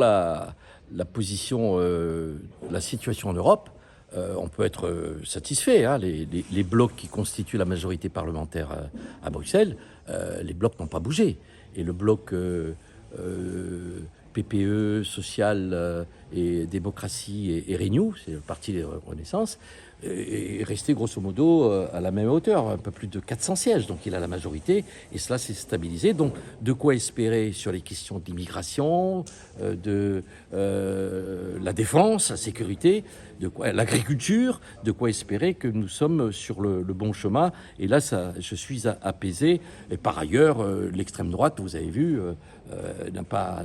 La position, la situation en Europe, on peut être satisfait. Hein, les blocs qui constituent la majorité parlementaire à Bruxelles, les blocs n'ont pas bougé. Et le bloc PPE, Social et Démocratie et Renew, c'est le parti de Renaissance, est resté grosso modo à la même hauteur, un peu plus de 400 sièges. Donc il a la majorité et cela s'est stabilisé. Donc de quoi espérer sur les questions d'immigration, de la défense, la sécurité, de quoi l'agriculture, de quoi espérer que nous sommes sur le bon chemin. Et là, je suis apaisé. Et par ailleurs, l'extrême droite, vous avez vu, n'a pas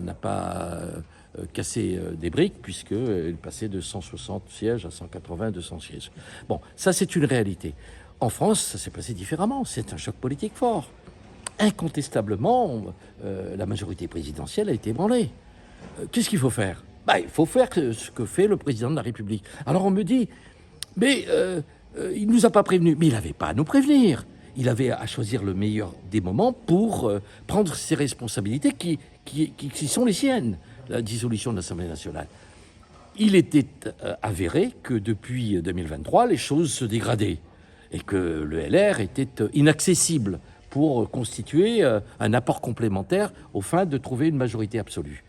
cassé des briques, puisqu'elle est passée de 160 sièges à 180, 200 sièges. Bon, ça c'est une réalité. En France, ça s'est passé différemment. C'est un choc politique fort. Incontestablement, la majorité présidentielle a été ébranlée. Qu'est-ce qu'il faut faire ? Il faut faire ce que fait le président de la République. Alors on me dit, mais il ne nous a pas prévenus. Mais il n'avait pas à nous prévenir. Il avait à choisir le meilleur des moments pour prendre ses responsabilités qui sont les siennes, la dissolution de l'Assemblée nationale. Il était avéré que depuis 2023, les choses se dégradaient et que le LR était inaccessible pour constituer un apport complémentaire aux fins de trouver une majorité absolue.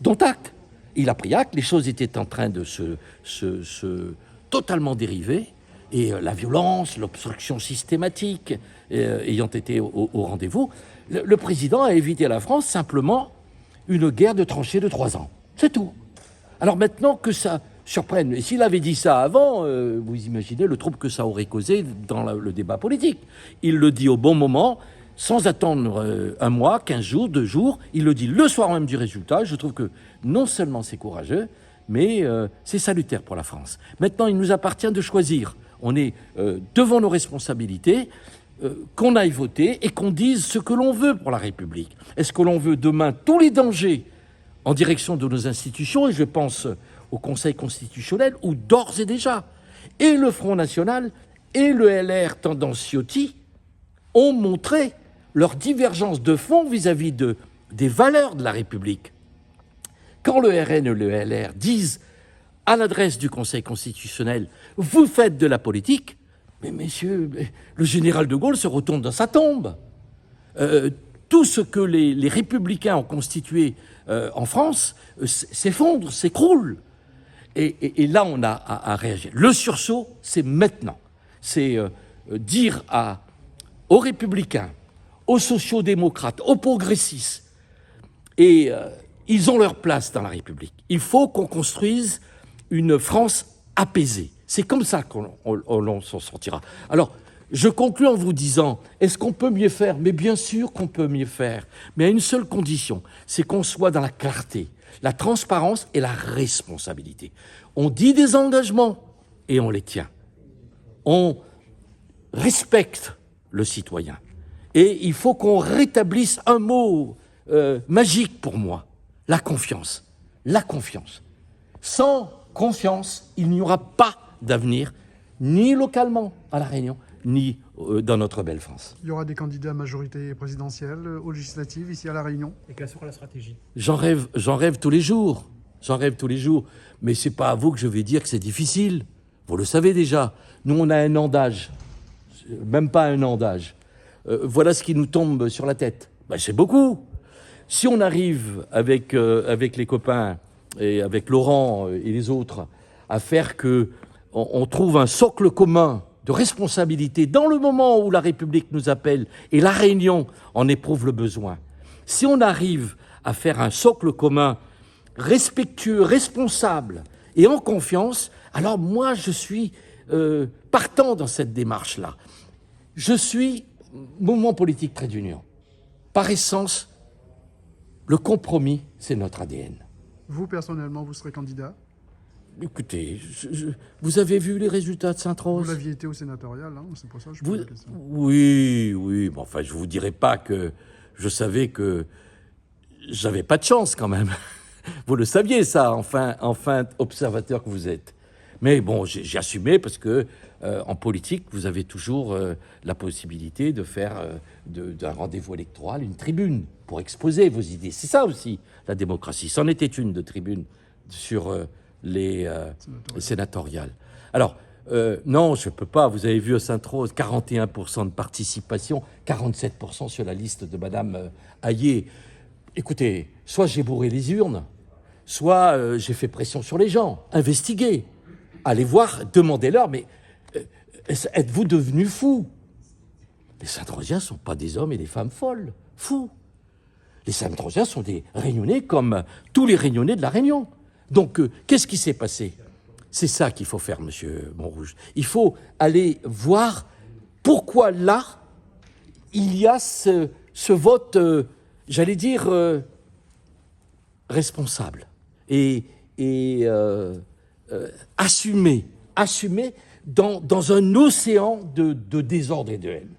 Dont acte. Il a pris acte, les choses étaient en train de se totalement dériver, et la violence, l'obstruction systématique ayant été au rendez-vous, le président a évité à la France simplement une guerre de tranchées de 3 ans. C'est tout. Alors maintenant que ça surprenne, et s'il avait dit ça avant, vous imaginez le trouble que ça aurait causé dans le débat politique. Il le dit au bon moment, sans attendre un mois, 15 jours, 2 jours, il le dit le soir même du résultat. Je trouve que non seulement c'est courageux, mais c'est salutaire pour la France. Maintenant, il nous appartient de choisir. On est devant nos responsabilités, qu'on aille voter et qu'on dise ce que l'on veut pour la République. Est-ce que l'on veut demain tous les dangers en direction de nos institutions, et je pense au Conseil constitutionnel, où d'ores et déjà, et le Front National et le LR tendanciotti ont montré leur divergence de fond vis-à-vis des valeurs de la République. Quand le RN et le LR disent à l'adresse du Conseil constitutionnel « Vous faites de la politique », mais messieurs, le général de Gaulle se retourne dans sa tombe. Tout ce que les républicains ont constitué en France s'effondre, s'écroule. Et là, on a à réagir. Le sursaut, c'est maintenant. C'est dire aux républicains, aux sociaux-démocrates, aux progressistes, et ils ont leur place dans la République. Il faut qu'on construise une France apaisée. C'est comme ça qu'on s'en sortira. Alors, je conclue en vous disant, est-ce qu'on peut mieux faire ? Mais bien sûr qu'on peut mieux faire, mais à une seule condition, c'est qu'on soit dans la clarté, la transparence et la responsabilité. On dit des engagements et on les tient. On respecte le citoyen. Et il faut qu'on rétablisse un mot magique pour moi, la confiance. La confiance. Sans confiance, il n'y aura pas d'avenir, ni localement à La Réunion, ni dans notre belle France. Il y aura des candidats à majorité présidentielle aux législatives ici à La Réunion. Et quelle sera la stratégie ? J'en rêve tous les jours. J'en rêve tous les jours. Mais c'est pas à vous que je vais dire que c'est difficile. Vous le savez déjà. Nous, on a un an d'âge. Même pas un an d'âge. Voilà ce qui nous tombe sur la tête. C'est beaucoup. Si on arrive avec les copains et avec Laurent et les autres à faire qu'on trouve un socle commun de responsabilité dans le moment où la République nous appelle et la Réunion en éprouve le besoin. Si on arrive à faire un socle commun respectueux, responsable et en confiance, alors moi je suis partant dans cette démarche-là. Je suis mouvement politique Trait d'Union. Par essence, le compromis, c'est notre ADN. Vous, personnellement, vous serez candidat ? Écoutez, vous avez vu les résultats de Sainte-Rose ? Vous l'aviez été au sénatorial, hein, c'est pour ça que je pose la question. Oui, mais enfin, je ne vous dirai pas que je savais que j'avais pas de chance quand même. Vous le saviez ça, enfin observateur que vous êtes. Mais bon, j'ai assumé parce que en politique, vous avez toujours la possibilité de faire d'un rendez-vous électoral une tribune pour exposer vos idées. C'est ça aussi, la démocratie. C'en était une de tribune sur les sénatoriales. Alors, non, je ne peux pas. Vous avez vu à Sainte-Rose, 41% de participation, 47% sur la liste de Madame Hayet. Écoutez, soit j'ai bourré les urnes, soit j'ai fait pression sur les gens. Investiguez. Allez voir, demandez-leur, mais êtes-vous devenus fous? Les Saint-Rosiens ne sont pas des hommes et des femmes folles, fous. Les Saint-Rosiens sont des Réunionnais comme tous les Réunionnais de la Réunion. Donc, qu'est-ce qui s'est passé? C'est ça qu'il faut faire, monsieur Montrouge. Il faut aller voir pourquoi là, il y a ce vote, j'allais dire, responsable et assumé dans un océan de désordre et de haine.